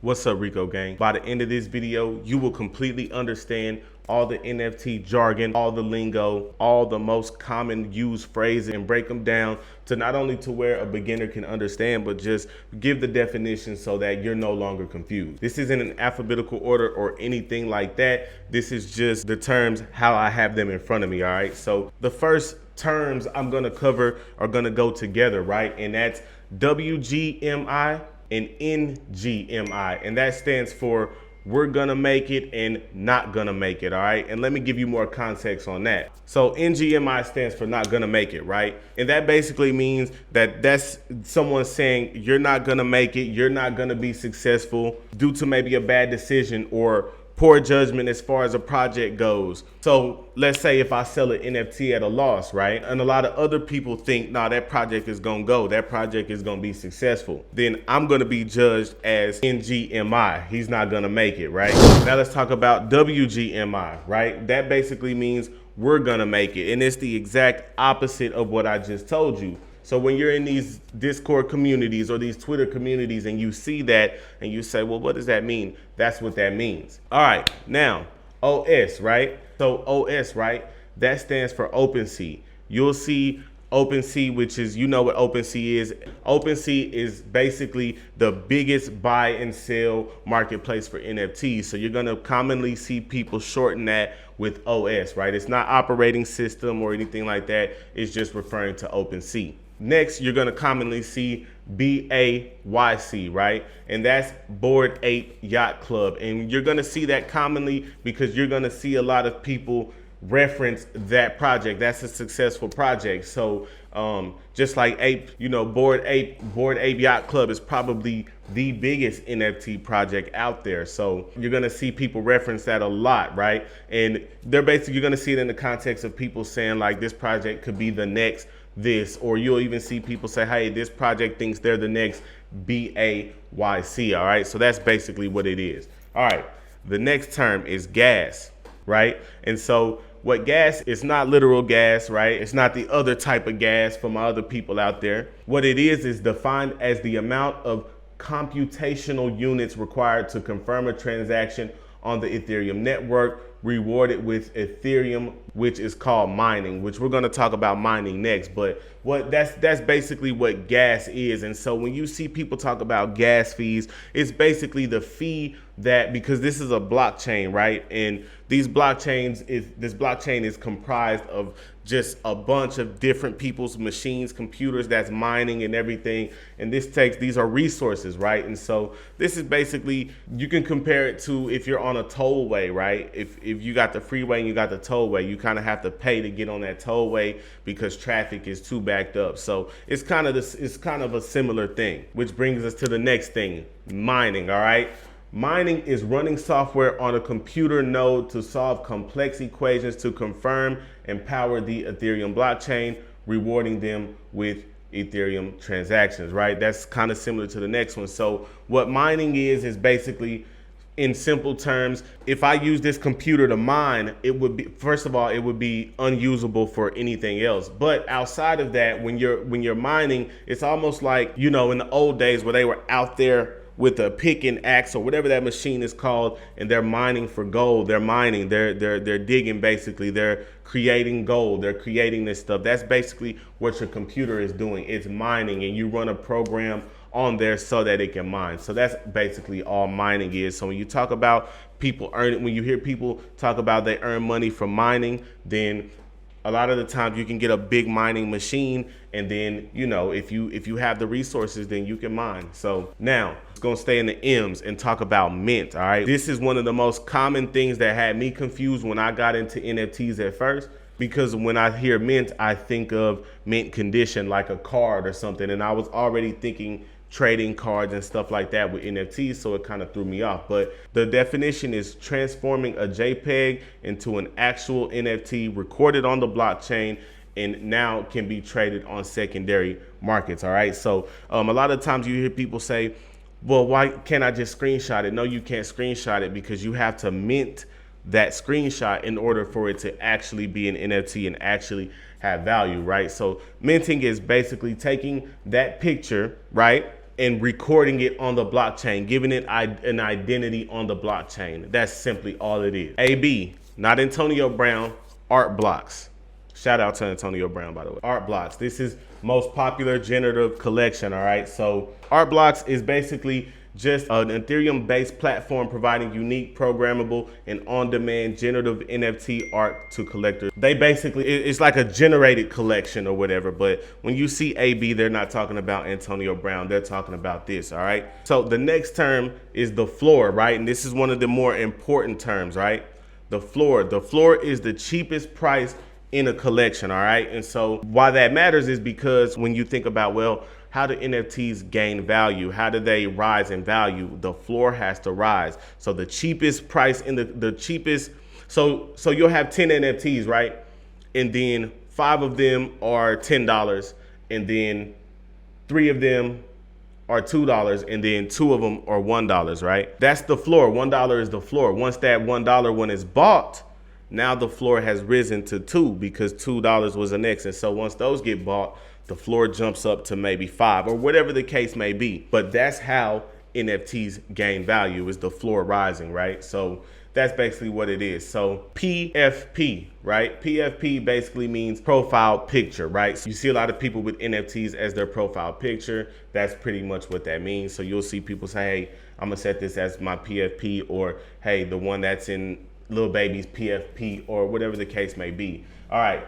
What's up, Rico Gang? By the end of this video, you will completely understand all the NFT jargon, all the lingo, all the most common used phrases, and break them down to not only to where a beginner can understand, but just give the definition so that you're no longer confused. This isn't an alphabetical order or anything like that. This is just the terms, how I have them in front of me, all right? So the first terms I'm gonna cover are gonna go together, right? And that's WGMI and NGMI, and that stands for we're gonna make it and not gonna make it, all right? And let me give you more context on that. So NGMI stands for not gonna make it, right? And that basically means that that's someone saying you're not gonna make it, you're not gonna be successful due to maybe a bad decision or poor judgment as far as a project goes. So let's say if I sell an NFT at a loss, right? And a lot of other people think, nah, that project is gonna go, that project is gonna be successful. Then I'm gonna be judged as NGMI, he's not gonna make it, right? Now let's talk about WGMI, right? That basically means we're gonna make it. And it's the exact opposite of what I just told you. So when you're in these Discord communities or these Twitter communities and you see that and you say, well, what does that mean? That's what that means. All right, now, OS, right? So OS, right? That stands for OpenSea. You'll see OpenSea, which is, you know what OpenSea is. OpenSea is basically the biggest buy and sell marketplace for NFTs. So you're gonna commonly see people shorten that with OS, right? It's not operating system or anything like that. It's just referring to OpenSea. Next, you're gonna commonly see BAYC, right? And that's Bored Ape Yacht Club. And you're gonna see that commonly because you're gonna see a lot of people reference that project. That's a successful project. So just like Ape, you know, Bored Ape Yacht Club is probably the biggest NFT project out there. So you're gonna see people reference that a lot, right? And they're basically, you're gonna see it in the context of people saying like this project could be the next this, or you'll even see people say, hey, this project thinks they're the next BAYC, all right? So that's basically what it is. All right, the next term is gas, right? And so what gas is not literal gas, right? It's not the other type of gas for my other people out there. What it is defined as the amount of computational units required to confirm a transaction on the Ethereum network, rewarded with Ethereum, which is called mining, which we're going to talk about mining next. But what that's basically what gas is. And so when you see people talk about gas fees, it's basically the fee that, because this is a blockchain, right? And this blockchain is comprised of just a bunch of different people's machines, computers that's mining and everything. And these are resources, right? And so this is basically, you can compare it to if you're on a tollway, right? If you got the freeway and you got the tollway, you kind of have to pay to get on that tollway because traffic is too backed up. So it's kind of a similar thing, which brings us to the next thing, mining, all right? Mining is running software on a computer node to solve complex equations to confirm and power the Ethereum blockchain, rewarding them with Ethereum transactions, right? That's kind of similar to the next one. So what mining is basically, in simple terms, if I use this computer to mine, it would be, first of all, it would be unusable for anything else. But outside of that, when you're mining, it's almost like, you know, in the old days where they were out there with a pick and axe or whatever that machine is called, and they're mining for gold. They're mining, they're digging, basically. They're creating gold, they're creating this stuff. That's basically what your computer is doing. It's mining, and you run a program on there so that it can mine. So that's basically all mining is. So when you talk about people earning, when you hear people talk about they earn money from mining, then a lot of the times you can get a big mining machine, and then, you know, if you have the resources, then you can mine. So now it's gonna stay in the M's and talk about mint, all right? This is one of the most common things that had me confused when I got into NFTs at first, because when I hear mint, I think of mint condition, like a card or something, and I was already thinking trading cards and stuff like that with NFTs, so it kind of threw me off. But the definition is transforming a JPEG into an actual NFT recorded on the blockchain and now can be traded on secondary markets, all right? So a lot of times you hear people say, well, why can't I just screenshot it? No, you can't screenshot it because you have to mint that screenshot in order for it to actually be an NFT and actually have value, right? So minting is basically taking that picture, right? and recording it on the blockchain, giving it an identity on the blockchain. That's simply all it is. AB, not Antonio Brown, art blocks. Shout out to Antonio Brown, by the way. Art blocks. This is most popular generative collection, all right? So art blocks is basically just an Ethereum-based platform providing unique, programmable, and on-demand generative NFT art to collectors. They basically, it's like a generated collection or whatever, but when you see AB, they're not talking about Antonio Brown, they're talking about this, all right? So the next term is the floor, right? And this is one of the more important terms, right? The floor. The floor is the cheapest price in a collection, all right? And so why that matters is because when you think about, well, how do NFTs gain value? How do they rise in value? The floor has to rise. So the cheapest price in the cheapest, so you'll have 10 NFTs, right? And then 5 of them are $10, and then 3 of them are $2, and then 2 of them are $1, right? That's the floor. $1 is the floor. Once that $1 one is bought, now the floor has risen to 2 because $2 was the next. And so once those get bought, the floor jumps up to maybe 5 or whatever the case may be. But that's how NFTs gain value, is the floor rising, right? So that's basically what it is. So PFP, right? PFP basically means profile picture, right? So you see a lot of people with NFTs as their profile picture. That's pretty much what that means. So you'll see people say, hey, I'm gonna set this as my PFP, or hey, the one that's in Lil Baby's PFP, or whatever the case may be. All right.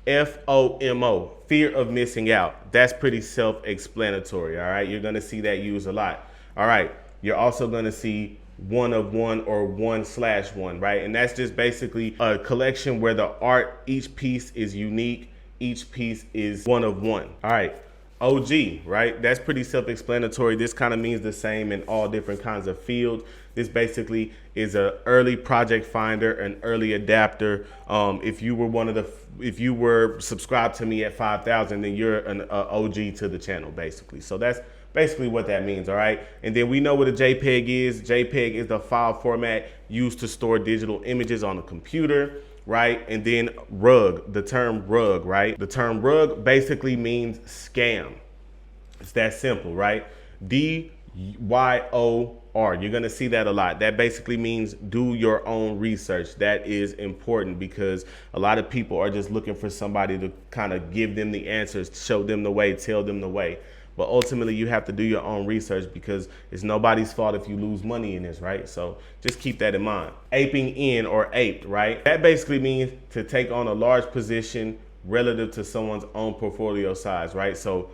FOMO, fear of missing out. That's pretty self-explanatory, all right? You're gonna see that used a lot. All right, you're also gonna see one of one or 1/1, right? And that's just basically a collection where the art, each piece is unique, each piece is one of one. All right, OG, right? That's pretty self-explanatory. This kind of means the same in all different kinds of fields. This basically is an early project finder, an early adapter. If you were subscribed to me at 5,000, then you're an OG to the channel, basically. So that's basically what that means, all right? And then we know what a JPEG is. JPEG is the file format used to store digital images on a computer, right? And then rug, the term rug, right? The term rug basically means scam. It's that simple, right? DYOR, you're gonna see that a lot. That basically means do your own research. That is important because a lot of people are just looking for somebody to kind of give them the answers, show them the way, tell them the way. But ultimately you have to do your own research because it's nobody's fault if you lose money in this, right? So just keep that in mind. Aping in or aped, right? That basically means to take on a large position relative to someone's own portfolio size, right? So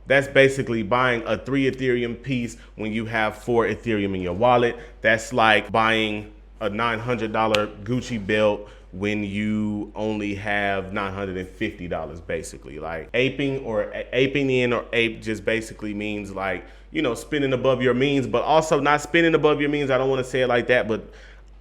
that's basically buying a 3 Ethereum piece when you have 4 Ethereum in your wallet. That's like buying a $900 Gucci belt when you only have $950, basically. Like aping in or ape just basically means, like, you know, spending above your means, but also not spending above your means. I don't want to say it like that, but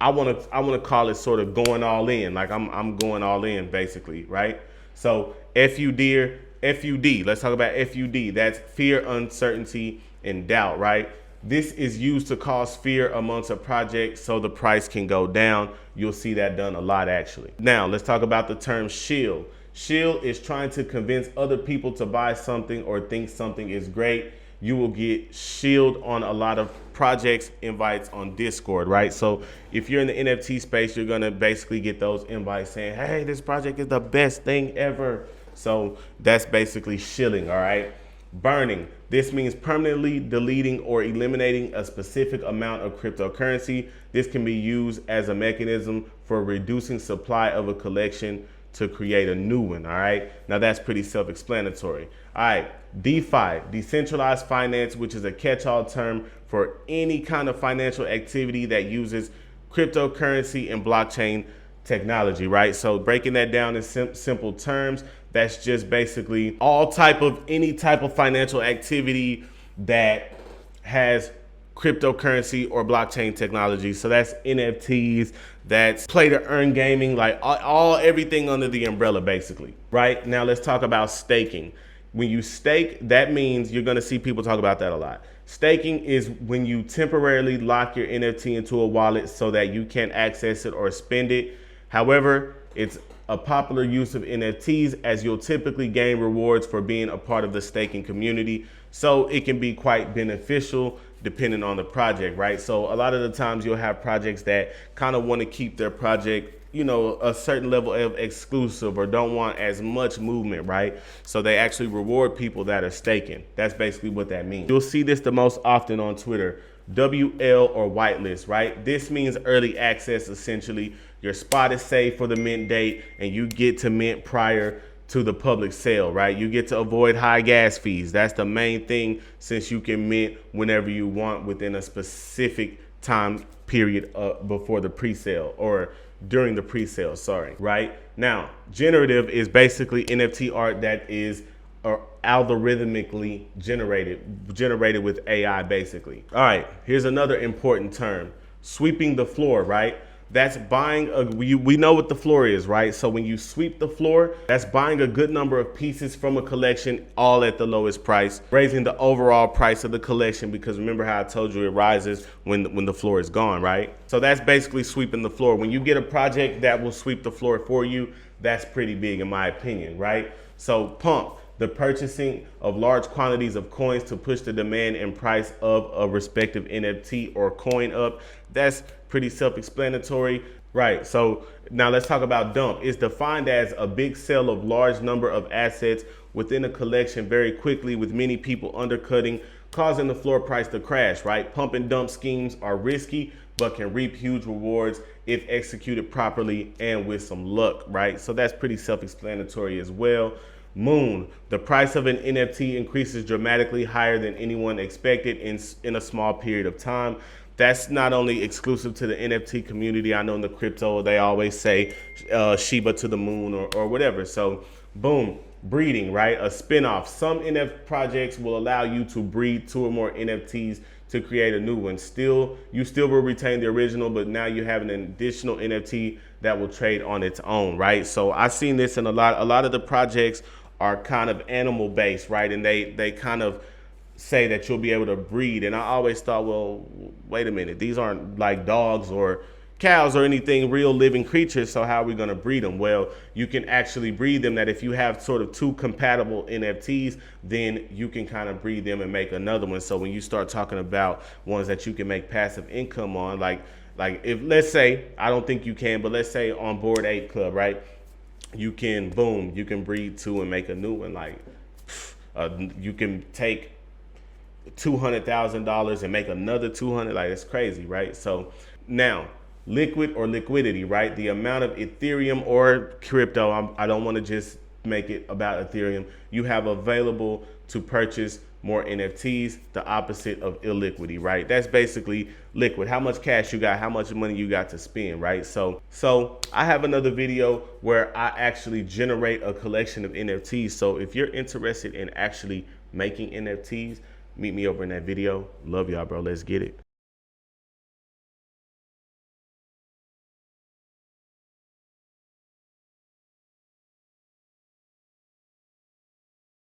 I want to call it sort of going all in. Like I'm going all in, basically, right? So FUD, let's talk about FUD. That's fear, uncertainty, and doubt, right? This is used to cause fear amongst a project so the price can go down. You'll see that done a lot, actually. Now, let's talk about the term shield. Shield is trying to convince other people to buy something or think something is great. You will get shield on a lot of projects invites on Discord, right? So if you're in the NFT space, you're gonna basically get those invites saying, hey, this project is the best thing ever. So that's basically shilling, all right? Burning. This means permanently deleting or eliminating a specific amount of cryptocurrency. This can be used as a mechanism for reducing supply of a collection to create a new one, all right? Now that's pretty self-explanatory. All right, DeFi, decentralized finance, which is a catch-all term for any kind of financial activity that uses cryptocurrency and blockchain technology, right? So breaking that down in simple terms, that's just basically any type of financial activity that has cryptocurrency or blockchain technology. So that's NFTs, that's play to earn gaming, like everything under the umbrella, basically, right? Now let's talk about staking. When you stake, that means you're gonna see people talk about that a lot. Staking is when you temporarily lock your NFT into a wallet so that you can't access it or spend it. However, it's a popular use of NFTs as you'll typically gain rewards for being a part of the staking community. So it can be quite beneficial depending on the project, right? So a lot of the times you'll have projects that kind of want to keep their project, you know, a certain level of exclusive or don't want as much movement, right? So they actually reward people that are staking. That's basically what that means. You'll see this the most often on Twitter. WL or whitelist, right? This means early access. Essentially, your spot is saved for the mint date and you get to mint prior to the public sale, right? You get to avoid high gas fees. That's the main thing, since you can mint whenever you want within a specific time period before the pre-sale, or during the pre-sale, sorry, right? Now, generative is basically NFT art that is algorithmically generated with AI, basically. All right, here's another important term: sweeping the floor, right? That's buying we know what the floor is, right? So when you sweep the floor, that's buying a good number of pieces from a collection, all at the lowest price, raising the overall price of the collection, because remember how I told you it rises when the floor is gone, right? So that's basically sweeping the floor. When you get a project that will sweep the floor for you, that's pretty big in my opinion, right? So pump, the purchasing of large quantities of coins to push the demand and price of a respective NFT or coin up. That's pretty self-explanatory, right? So now let's talk about dump. It's defined as a big sale of large number of assets within a collection very quickly, with many people undercutting, causing the floor price to crash, right? Pump and dump schemes are risky, but can reap huge rewards if executed properly and with some luck, right? So that's pretty self-explanatory as well. Moon, the price of an NFT increases dramatically higher than anyone expected in a small period of time. That's not only exclusive to the NFT community. I know in the crypto, they always say Shiba to the moon or whatever. So boom, breeding, right? A spinoff. Some NFT projects will allow you to breed 2 or more NFTs to create a new one. You still will retain the original, but now you have an additional NFT that will trade on its own, right? So I've seen this in a lot of the projects are kind of animal based, right? And they kind of say that you'll be able to breed. And I always thought, well, wait a minute, these aren't like dogs or cows or anything real living creatures, so how are we going to breed them? Well, you can actually breed them, that if you have sort of 2 compatible NFTs, then you can kind of breed them and make another one. So when you start talking about ones that you can make passive income on, like if, let's say, I don't think you can, but let's say on Bored Ape Club, right? You can, boom, you can breed 2 and make a new one. Like you can take $200,000 and make another 200. Like, it's crazy, right? So now, liquid or liquidity, right? The amount of Ethereum or crypto, I don't want to just make it about Ethereum, you have available to purchase more NFTs, the opposite of illiquidity, right? That's basically liquid. How much cash you got, how much money you got to spend, right? So I have another video where I actually generate a collection of NFTs. So if you're interested in actually making NFTs, meet me over in that video. Love y'all, bro. Let's get it.